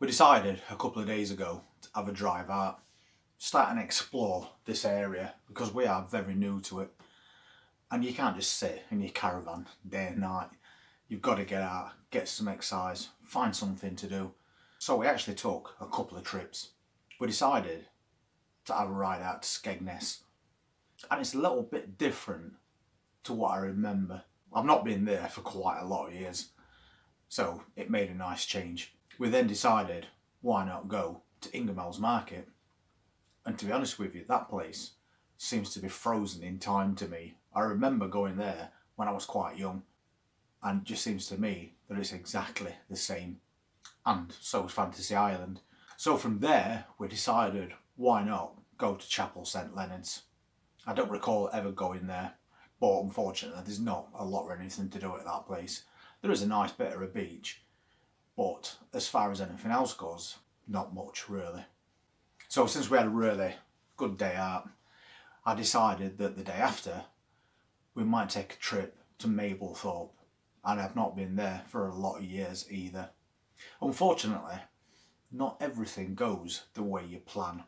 We decided a couple of days ago to have a drive out, start and explore this area because we are very new to it. And you can't just sit in your caravan day and night. You've got to get out, get some exercise, find something to do. So we actually took a couple of trips. We decided to have a ride out to Skegness. And it's a little bit different to what I remember. I've not been there for quite a lot of years, so it made a nice change. We then decided, why not go to Ingemel's Market? And to be honest with you, that place seems to be frozen in time to me. I remember going there when I was quite young, and it just seems to me that it's exactly the same. And so is Fantasy Island. So from there, we decided, why not go to Chapel St Leonard's? I don't recall ever going there, but unfortunately there's not a lot or anything to do at that place. There is a nice bit of a beach, but as far as anything else goes, not much really. So since we had a really good day out, I decided that the day after we might take a trip to Mablethorpe, and I've not been there for a lot of years either. Unfortunately, not everything goes the way you plan.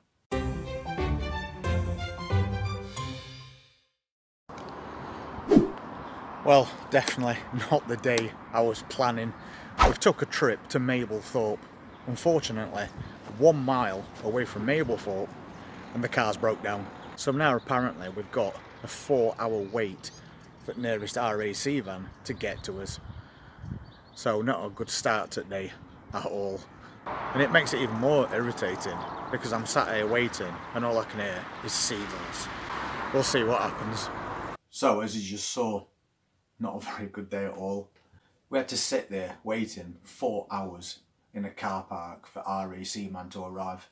Well, definitely not the day I was planning. We took a trip to Mablethorpe. Unfortunately, 1 mile away from Mablethorpe, and the car's broke down. So now apparently we've got a 4-hour wait for the nearest RAC van to get to us. So not a good start to the day at all. And it makes it even more irritating because I'm sat here waiting and all I can hear is seagulls. We'll see what happens. So as you just saw, not a very good day at all. We had to sit there waiting 4 hours in a car park for RAC man to arrive.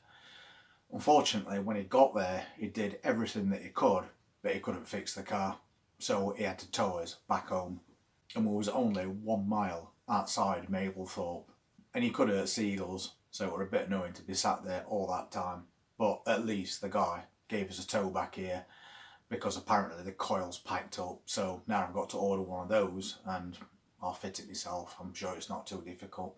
Unfortunately, when he got there, he did everything that he could, but he couldn't fix the car. So he had to tow us back home. And we was only 1 mile outside Mablethorpe. And he could have heard seagulls, so it were a bit annoying to be sat there all that time. But at least the guy gave us a tow back here, because apparently the coil's packed up. So now I've got to order one of those and I'll fit it myself. I'm sure it's not too difficult.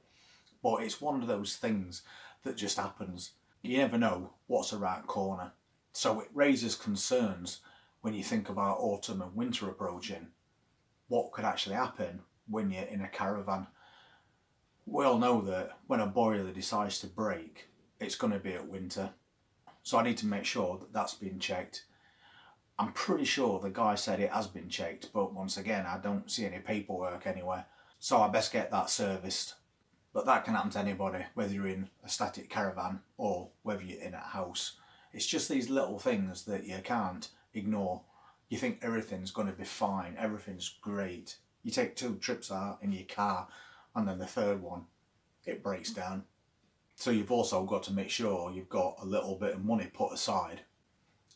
But it's one of those things that just happens. You never know what's around the corner. So it raises concerns when you think about autumn and winter approaching. What could actually happen when you're in a caravan? We all know that when a boiler decides to break, it's going to be at winter. So I need to make sure that that's been checked. I'm pretty sure the guy said it has been checked, but once again, I don't see any paperwork anywhere. So I best get that serviced. But that can happen to anybody, whether you're in a static caravan or whether you're in a house. It's just these little things that you can't ignore. You think everything's going to be fine, everything's great. You take 2 trips out in your car, and then the third one, it breaks down. So you've also got to make sure you've got a little bit of money put aside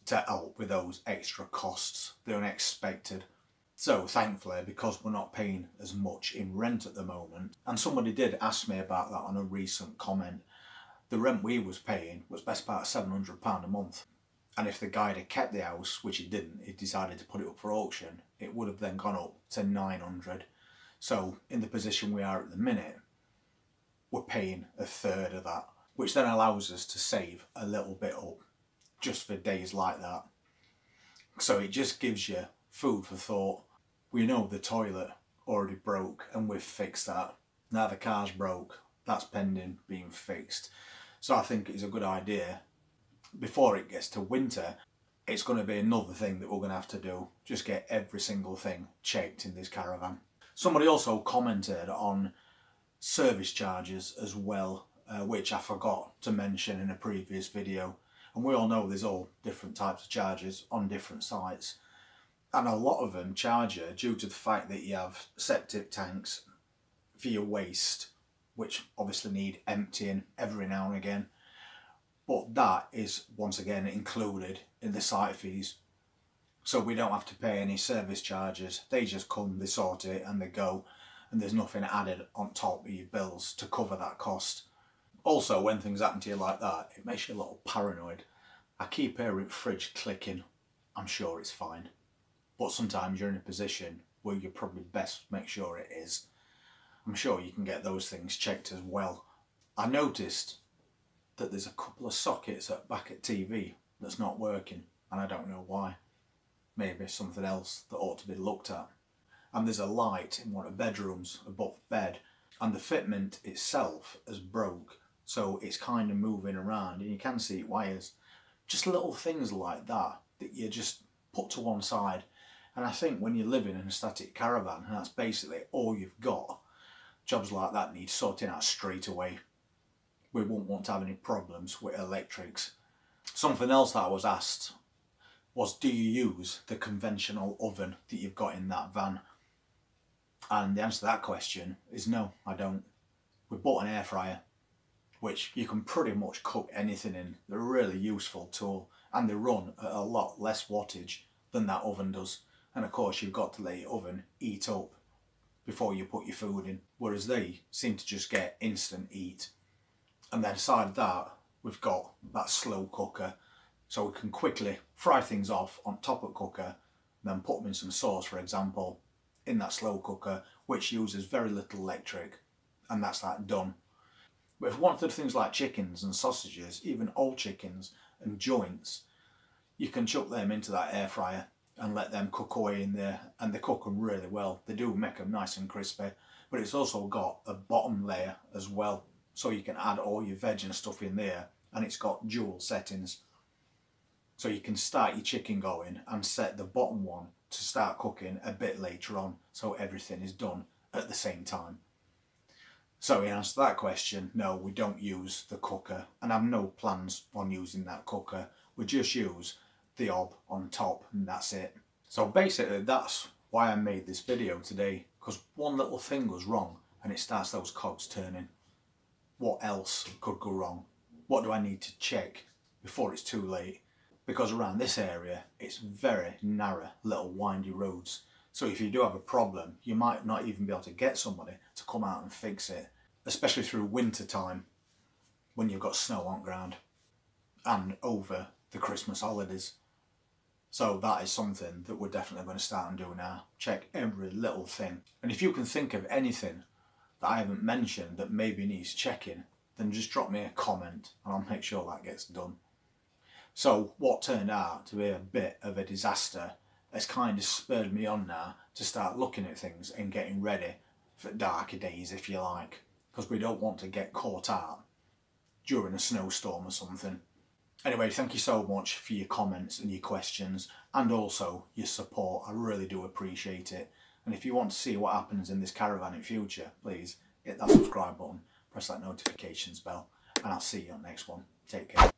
to help with those extra costs, the unexpected. So thankfully, because we're not paying as much in rent at the moment, and somebody did ask me about that on a recent comment, the rent we was paying was best part £700 a month. And if the guy had kept the house, which he didn't, he decided to put it up for auction, it would have then gone up to 900. So in the position we are at the minute, we're paying a third of that, which then allows us to save a little bit up just for days like that. So it just gives you food for thought. We know the toilet already broke and we've fixed that. Now the car's broke, that's pending being fixed. So I think it's a good idea. Before it gets to winter, it's going to be another thing that we're going to have to do. Just get every single thing checked in this caravan. Somebody also commented on service charges as well, which I forgot to mention in a previous video. And we all know there's all different types of charges on different sites. And a lot of them charge you due to the fact that you have septic tanks for your waste, which obviously need emptying every now and again. But that is once again included in the site fees. So we don't have to pay any service charges. They just come, they sort it and they go. And there's nothing added on top of your bills to cover that cost. Also, when things happen to you like that, it makes you a little paranoid. I keep hearing fridge clicking. I'm sure it's fine. But sometimes you're in a position where you probably best make sure it is. I'm sure you can get those things checked as well. I noticed that there's a couple of sockets back at TV that's not working, and I don't know why. Maybe something else that ought to be looked at. And there's a light in one of the bedrooms above bed, and the fitment itself has broke, so it's kind of moving around and you can see wires. Just little things like that you just put to one side. And I think when you're living in a static caravan and that's basically all you've got, jobs like that need sorting out straight away. We won't want to have any problems with electrics. Something else that I was asked was, do you use the conventional oven that you've got in that van? And the answer to that question is no, I don't. We bought an air fryer, which you can pretty much cook anything in. They're a really useful tool, and they run at a lot less wattage than that oven does. And of course you've got to let your oven heat up before you put your food in, whereas they seem to just get instant heat. And then aside that, we've got that slow cooker, so we can quickly fry things off on top of the cooker, then put them in some sauce, for example, in that slow cooker, which uses very little electric, and that's that done. But if you wanted things like chickens and sausages, even old chickens and joints, you can chuck them into that air fryer and let them cook away in there, and they cook them really well. They do make them nice and crispy, but it's also got a bottom layer as well, so you can add all your veg and stuff in there, and it's got dual settings. So you can start your chicken going and set the bottom one to start cooking a bit later on, so everything is done at the same time. So in answer to that question, no, we don't use the cooker, and I have no plans on using that cooker. We just use the hob on top, and that's it. So basically that's why I made this video today, because one little thing goes wrong and it starts those cogs turning. What else could go wrong? What do I need to check before it's too late? Because around this area it's very narrow little windy roads, so if you do have a problem you might not even be able to get somebody to come out and fix it, especially through winter time when you've got snow on ground and over the Christmas holidays. So that is something that we're definitely going to start and do now. Check every little thing, and if you can think of anything that I haven't mentioned that maybe needs checking, then just drop me a comment and I'll make sure that gets done. So what turned out to be a bit of a disaster has kind of spurred me on now to start looking at things and getting ready for darker days, if you like, because we don't want to get caught out during a snowstorm or something. Anyway, thank you so much for your comments and your questions, and also your support. I really do appreciate it. And if you want to see what happens in this caravan in future, please hit that subscribe button, press that notifications bell, and I'll see you on the next one. Take care.